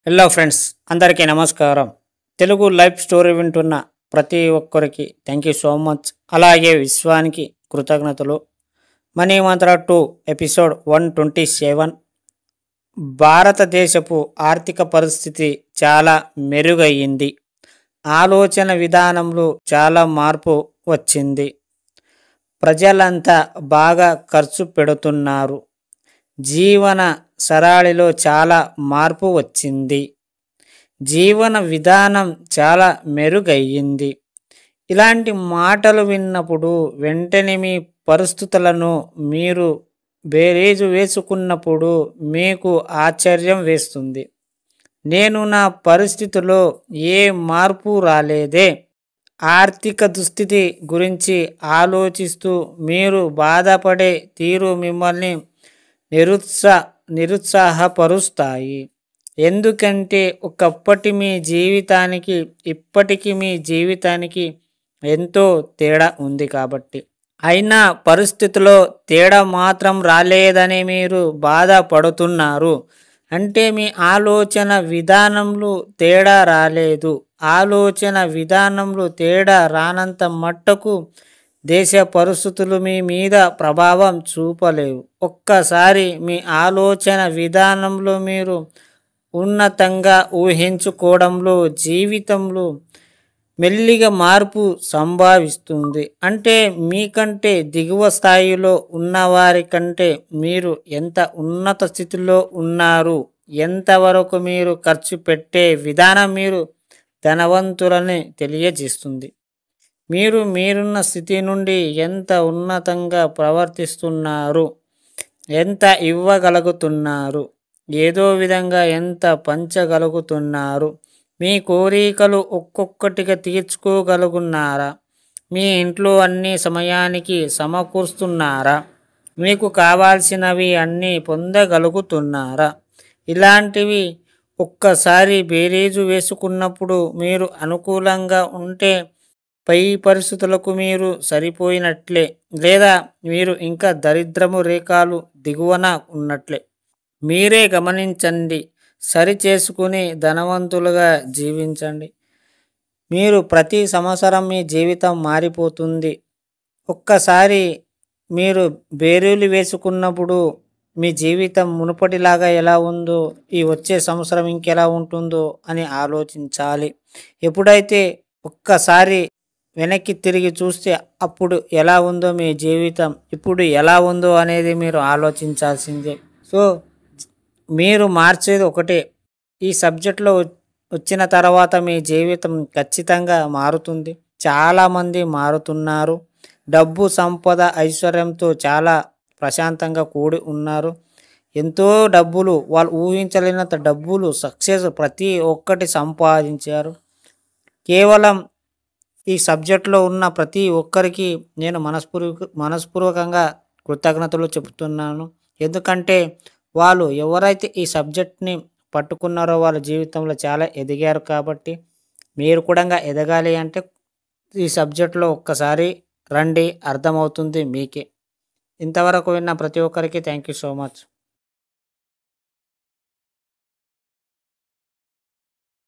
Hello friends, అందరికీ నమస్కారం. Telugu life story వింటున్న ప్రతి ఒక్కరికి థ్యాంక్ యూ సో మచ్. అలాగే విశ్వానికి కృతజ్ఞతలు. మనీ మంత్ర 2 ఎపిసోడ్ 127. భారతదేశపు ఆర్థిక పరిస్థితి చాలా మెరుగయ్యింది. ఆలోచన విధానంలో చాలా మార్పు వచ్చింది. ప్రజలంతా బాగా ఖర్చు పెడుతున్నారు. జీవన సరళిలో చాలా మార్పు వచ్చింది. జీవన విధానం చాలా మెరుగయ్యింది. ఇలాంటి మాటలు విన్నప్పుడు వెంటనే మీ పరిస్థితులను మీరు బేరీజు వేసుకున్నప్పుడు మీకు ఆశ్చర్యం వేస్తుంది. నేను నా పరిస్థితిలో ఏ మార్పు రాలేదే. ఆర్థిక దుస్థితి గురించి ఆలోచిస్తూ మీరు బాధపడే తీరు మిమ్మల్ని నిరుత్సాహపరుస్తాయి. ఎందుకంటే ఒకప్పటి మీ జీవితానికి ఇప్పటికి మీ జీవితానికి ఎంతో తేడా ఉంది కాబట్టి. అయినా పరిస్థితిలో తేడా మాత్రం రాలేదని మీరు బాధపడుతున్నారు. అంటే మీ ఆలోచన విధానంలో తేడా రాలేదు. ఆలోచన విధానంలో తేడా రానంత మట్టుకు దేశ పరిస్థితులు మీ మీద ప్రభావం చూపలేవు. ఒక్కసారి మీ ఆలోచన విధానంలో మీరు ఉన్నతంగా ఊహించుకోవడంలో జీవితంలో మెల్లిగా మార్పు సంభవిస్తుంది. అంటే మీకంటే దిగువ స్థాయిలో ఉన్నవారి కంటే మీరు ఎంత ఉన్నత స్థితిలో ఉన్నారు, ఎంతవరకు మీరు ఖర్చు పెట్టే విధానం మీరు ధనవంతులని తెలియజేస్తుంది. మీరున్న స్థితి నుండి ఎంత ఉన్నతంగా ప్రవర్తిస్తున్నారు, ఎంత ఇవ్వగలుగుతున్నారు, ఏదో విధంగా ఎంత పంచగలుగుతున్నారు, మీ కోరికలు ఒక్కొక్కటిగా తీర్చుకోగలుగుతున్నారా, మీ ఇంట్లో అన్ని సమయానికి సమకూరుస్తున్నారా, మీకు కావాల్సినవి అన్నీ పొందగలుగుతున్నారా, ఇలాంటివి ఒక్కసారి బేరీజు వేసుకున్నప్పుడు మీరు అనుకూలంగా ఉంటే పై పరిస్థితులకు మీరు సరిపోయినట్లే, లేదా మీరు ఇంకా దరిద్రము రేఖలు దిగువన ఉన్నట్లే. మీరే గమనించండి. సరి చేసుకుని ధనవంతులుగా జీవించండి. మీరు ప్రతి సంవత్సరం మీ జీవితం మారిపోతుంది. ఒక్కసారి మీరు బేరీలు వేసుకున్నప్పుడు మీ జీవితం మునుపటిలాగా ఎలా ఉందో, ఈ వచ్చే సంవత్సరం ఇంకెలా ఉంటుందో అని ఆలోచించాలి. ఎప్పుడైతే ఒక్కసారి వెనక్కి తిరిగి చూస్తే అప్పుడు ఎలా ఉందో మీ జీవితం, ఇప్పుడు ఎలా ఉందో అనేది మీరు ఆలోచించాల్సిందే. సో మీరు మార్చేది ఒకటే. ఈ సబ్జెక్ట్లో వచ్చిన తర్వాత మీ జీవితం ఖచ్చితంగా మారుతుంది. చాలామంది మారుతున్నారు. డబ్బు, సంపద, ఐశ్వర్యంతో చాలా ప్రశాంతంగా కూడి ఉన్నారు. ఎంతో డబ్బులు, వాళ్ళు ఊహించలేనంత డబ్బులు, సక్సెస్ ప్రతి ఒక్కటి సంపాదించారు. కేవలం ఈ సబ్జెక్ట్లో ఉన్న ప్రతి ఒక్కరికి నేను మనస్పూర్వకంగా కృతజ్ఞతలు చెబుతున్నాను. ఎందుకంటే వాళ్ళు ఎవరైతే ఈ సబ్జెక్ట్ని పట్టుకున్నారో వాళ్ళ జీవితంలో చాలా ఎదిగారు. కాబట్టి మీరు కూడా ఎదగాలి అంటే ఈ సబ్జెక్ట్లో ఒక్కసారి రండి, అర్థమవుతుంది మీకే. ఇంతవరకు విన్న ప్రతి ఒక్కరికి థ్యాంక్ యూ సో మచ్.